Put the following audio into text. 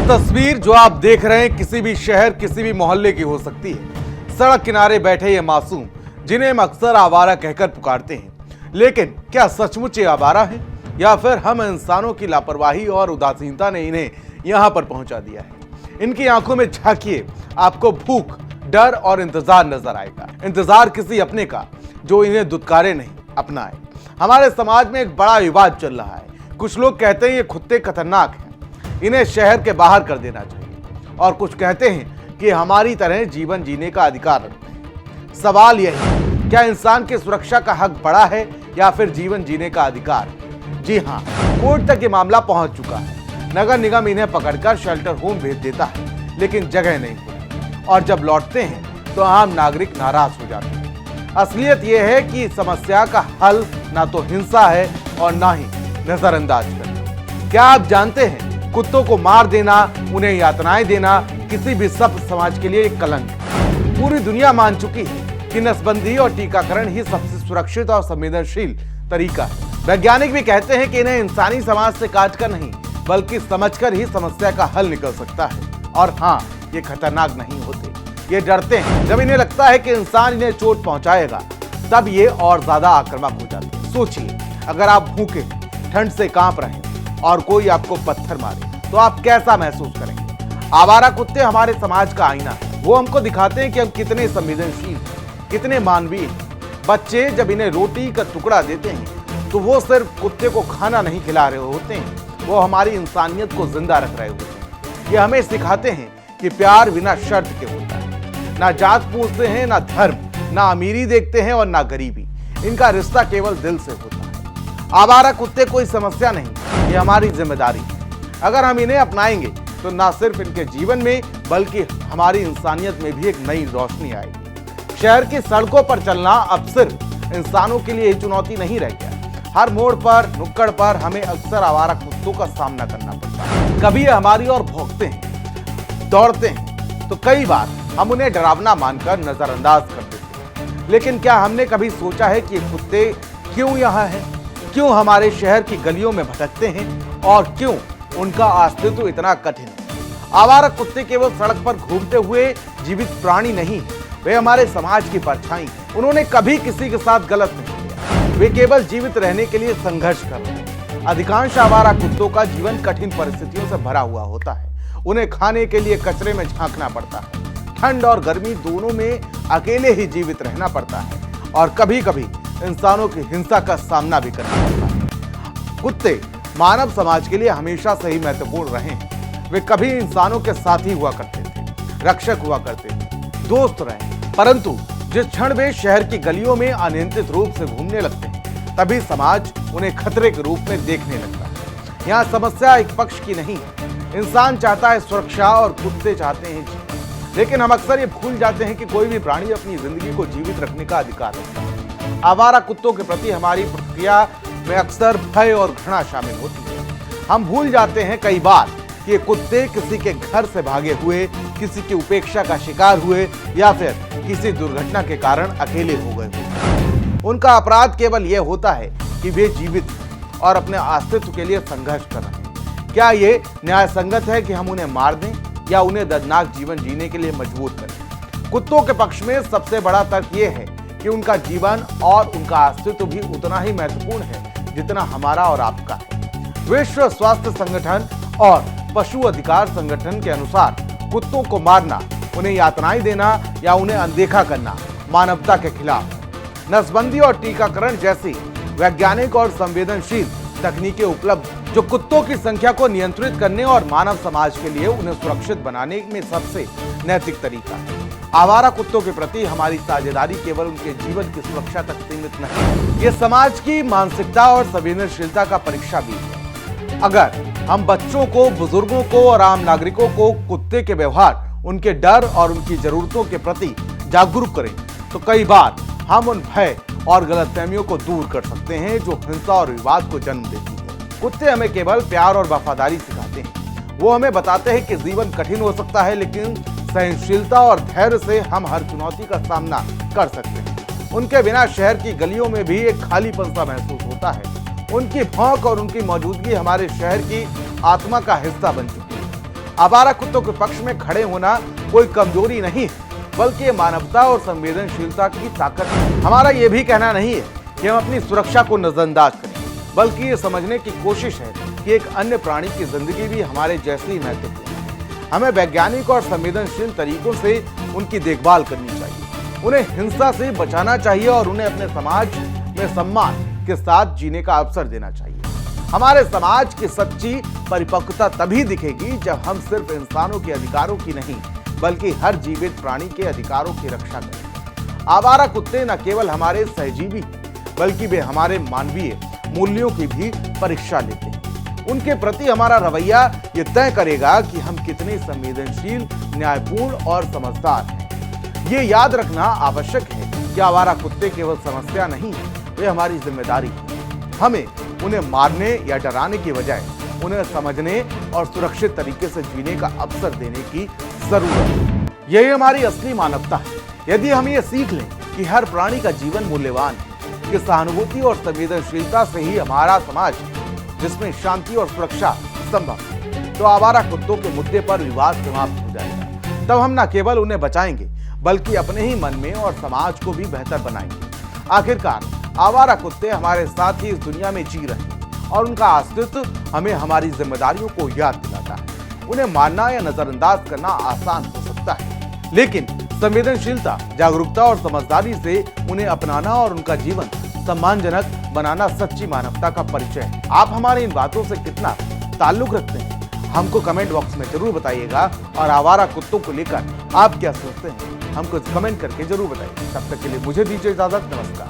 तस्वीर जो आप देख रहे हैं किसी भी शहर किसी भी मोहल्ले की हो सकती है। सड़क किनारे बैठे ये मासूम जिन्हें हम अक्सर आवारा कहकर पुकारते हैं, लेकिन क्या सचमुच ये आवारा है या फिर हम इंसानों की लापरवाही और उदासीनता ने इन्हें यहाँ पर पहुंचा दिया है। इनकी आंखों में झांकिए, आपको भूख, डर और इंतजार नजर आएगा। इंतजार किसी अपने का जो इन्हें दुत्कारे नहीं, अपनाए। हमारे समाज में एक बड़ा विवाद चल रहा है। कुछ लोग कहते हैं ये कुत्ते खतरनाक हैं, इन्हें शहर के बाहर कर देना चाहिए, और कुछ कहते हैं कि हमारी तरह जीवन जीने का अधिकार रखते हैं। सवाल यही है, क्या इंसान की सुरक्षा का हक बड़ा है या फिर जीवन जीने का अधिकार? जी हाँ, कोर्ट तक ये मामला पहुंच चुका है। नगर निगम इन्हें पकड़कर शेल्टर होम भेज देता है, लेकिन जगह नहीं होती, और जब लौटते हैं तो आम नागरिक नाराज हो जाते हैं। असलियत यह है कि समस्या का हल ना तो हिंसा है और ना ही नजरअंदाज करना। क्या आप जानते हैं, कुत्तों को मार देना, उन्हें यातनाएं देना किसी भी सभ्य समाज के लिए एक कलंक है। पूरी दुनिया मान चुकी है कि नसबंदी और टीकाकरण ही सबसे सुरक्षित और संवेदनशील तरीका है। वैज्ञानिक भी कहते हैं कि इन्हें इंसानी समाज से काटकर नहीं बल्कि समझकर ही समस्या का हल निकल सकता है। और हाँ, ये खतरनाक नहीं होते, ये डरते हैं। जब इन्हें लगता है कि इंसान इन्हें चोट पहुंचाएगा, तब ये और ज्यादा आक्रामक हो जाते हैं। सोचिए, अगर आप भूखे, ठंड से कांप रहे हैं और कोई आपको पत्थर मारे तो आप कैसा महसूस करेंगे? आवारा कुत्ते हमारे समाज का आईना है। वो हमको दिखाते हैं कि हम कितने संवेदनशील हैं, कितने मानवीय हैं। बच्चे जब इन्हें रोटी का टुकड़ा देते हैं तो वो सिर्फ कुत्ते को खाना नहीं खिला रहे होते हैं, वो हमारी इंसानियत को जिंदा रख रहे होते हैं। ये हमें सिखाते हैं कि प्यार बिना शर्त के होता है। ना जात पूछते हैं, ना धर्म, ना अमीरी देखते हैं और ना गरीबी। इनका रिश्ता केवल दिल से होता है। आवारा कुत्ते कोई समस्या नहीं, ये हमारी जिम्मेदारी है। अगर हम इन्हें अपनाएंगे तो ना सिर्फ इनके जीवन में बल्कि हमारी इंसानियत में भी एक नई रोशनी आएगी। शहर की सड़कों पर चलना अब सिर्फ इंसानों के लिए ही चुनौती नहीं रह गया। हर मोड़ पर, नुक्कड़ पर हमें अक्सर आवारा कुत्तों का सामना करना पड़ता है। कभी ये हमारी ओर भौंकते हैं, दौड़ते हैं, तो कई बार हम उन्हें डरावना मानकर नजरअंदाज कर देते हैं। लेकिन क्या हमने कभी सोचा है कि कुत्ते क्यों यहाँ हैं? क्यों हमारे शहर की गलियों में भटकते हैं और क्यों उनका अस्तित्व इतना कठिन है? आवारा कुत्ते केवल सड़क पर घूमते हुए जीवित प्राणी नहीं, वे हमारे समाज की परछाई हैं। उन्होंने कभी किसी के साथ गलत नहीं किया, वे केवल जीवित रहने के लिए संघर्ष कर रहे हैं। अधिकांश आवारा कुत्तों का जीवन कठिन परिस्थितियों से भरा हुआ होता है। उन्हें खाने के लिए कचरे में झांकना पड़ता है, ठंड और गर्मी दोनों में अकेले ही जीवित रहना पड़ता है, और कभी कभी इंसानों की हिंसा का सामना भी करना पड़ता है। कुत्ते मानव समाज के लिए हमेशा से ही महत्वपूर्ण रहे हैं। वे कभी इंसानों के साथी हुआ करते थे, रक्षक हुआ करते थे, दोस्त रहे। परंतु जिस क्षण वे शहर की गलियों में अनियंत्रित रूप से घूमने लगते हैं, तभी समाज उन्हें खतरे के रूप में देखने लगता है। यहाँ समस्या एक पक्ष की नहीं है। इंसान चाहता है सुरक्षा और कुत्ते चाहते हैं जीवन। लेकिन हम अक्सर ये भूल जाते हैं कि कोई भी प्राणी अपनी जिंदगी को जीवित रखने का अधिकार रखता है। आवारा कुत्तों के प्रति हमारी प्रतिक्रिया में अक्सर भय और घृणा शामिल होती है। हम भूल जाते हैं कई बार कि ये कुत्ते किसी के घर से भागे हुए, किसी की उपेक्षा का शिकार हुए या फिर किसी दुर्घटना के कारण अकेले हो गए। उनका अपराध केवल यह होता है कि वे जीवित और अपने अस्तित्व के लिए संघर्ष कर रहे हैं। क्या ये न्याय संगत है कि हम उन्हें मार दें या उन्हें दर्दनाक जीवन जीने के लिए मजबूर करें? कुत्तों के पक्ष में सबसे बड़ा तर्क यह है कि उनका जीवन और उनका अस्तित्व भी उतना ही महत्वपूर्ण है जितना हमारा और आपका है। विश्व स्वास्थ्य संगठन और पशु अधिकार संगठन के अनुसार कुत्तों को मारना, उन्हें यातनाएं देना या उन्हें अनदेखा करना मानवता के खिलाफ है। नसबंदी और टीकाकरण जैसी वैज्ञानिक और संवेदनशील तकनीकें उपलब्ध जो कुत्तों की संख्या को नियंत्रित करने और मानव समाज के लिए उन्हें सुरक्षित बनाने में सबसे नैतिक तरीका है। आवारा कुत्तों के प्रति हमारी साझेदारी केवल उनके जीवन की सुरक्षा तक सीमित नहीं, ये समाज की मानसिकता और संवेदनशीलता का परीक्षा भी है। अगर हम बच्चों को, बुजुर्गों को और आम नागरिकों को कुत्ते के व्यवहार, उनके डर और उनकी जरूरतों के प्रति जागरूक करें, तो कई बार हम उन भय और गलतफहमियों को दूर कर सकते हैं जो हिंसा और विवाद को जन्म देती है। कुत्ते हमें केवल प्यार और वफादारी सिखाते हैं। वो हमें बताते हैं कि जीवन कठिन हो सकता है, लेकिन सहनशीलता और धैर्य से हम हर चुनौती का सामना कर सकते हैं। उनके बिना शहर की गलियों में भी एक खालीपन सा महसूस होता है। उनकी भौंक और उनकी मौजूदगी हमारे शहर की आत्मा का हिस्सा बन चुकी है। आवारा कुत्तों के पक्ष में खड़े होना कोई कमजोरी नहीं है, बल्कि ये मानवता और संवेदनशीलता की ताकत है। हमारा ये भी कहना नहीं है कि हम अपनी सुरक्षा को नजरअंदाज करें, बल्कि ये समझने की कोशिश है कि एक अन्य प्राणी की जिंदगी भी हमारे जैसे ही महत्वपूर्ण है। हमें वैज्ञानिक और संवेदनशील तरीकों से उनकी देखभाल करनी चाहिए, उन्हें हिंसा से बचाना चाहिए और उन्हें अपने समाज में सम्मान के साथ जीने का अवसर देना चाहिए। हमारे समाज की सच्ची परिपक्वता तभी दिखेगी जब हम सिर्फ इंसानों के अधिकारों की नहीं, बल्कि हर जीवित प्राणी के अधिकारों की रक्षा करें। आवारा कुत्ते न केवल हमारे सहजीवी बल्कि वे हमारे मानवीय मूल्यों की भी परीक्षा लेते हैं। उनके प्रति हमारा रवैया ये तय करेगा कि हम कितने संवेदनशील, न्यायपूर्ण और समझदार हैं। ये याद रखना आवश्यक है कि आवारा कुत्ते केवल समस्या नहीं है, वे हमारी जिम्मेदारी है। हमें उन्हें मारने या डराने की बजाय उन्हें समझने और सुरक्षित तरीके से जीने का अवसर देने की जरूरत है। यही हमारी असली मानवता है। यदि हम ये सीख लें कि हर प्राणी का जीवन मूल्यवान है, कि सहानुभूति और संवेदनशीलता से ही हमारा समाज जिसमें शांति और सुरक्षा संभव है, तो आवारा कुत्तों के मुद्दे पर विवाद समाप्त हो जाएगा। तब हम न केवल उन्हें बचाएंगे बल्कि अपने ही मन में और समाज को भी बेहतर बनाएंगे। आखिरकार आवारा कुत्ते हमारे साथ ही इस दुनिया में जी रहे हैं और उनका अस्तित्व हमें हमारी जिम्मेदारियों को याद दिलाता है। उन्हें मारना या नजरअंदाज करना आसान हो सकता है, लेकिन संवेदनशीलता, जागरूकता और समझदारी से उन्हें अपनाना और उनका जीवन सम्मानजनक बनाना सच्ची मानवता का परिचय है। आप हमारी इन बातों से कितना ताल्लुक रखते हैं, हमको कमेंट बॉक्स में जरूर बताइएगा। और आवारा कुत्तों को लेकर आप क्या सोचते हैं, हमको कमेंट करके जरूर बताइए। तब तक के लिए मुझे दीजिए इजाजत। नमस्कार।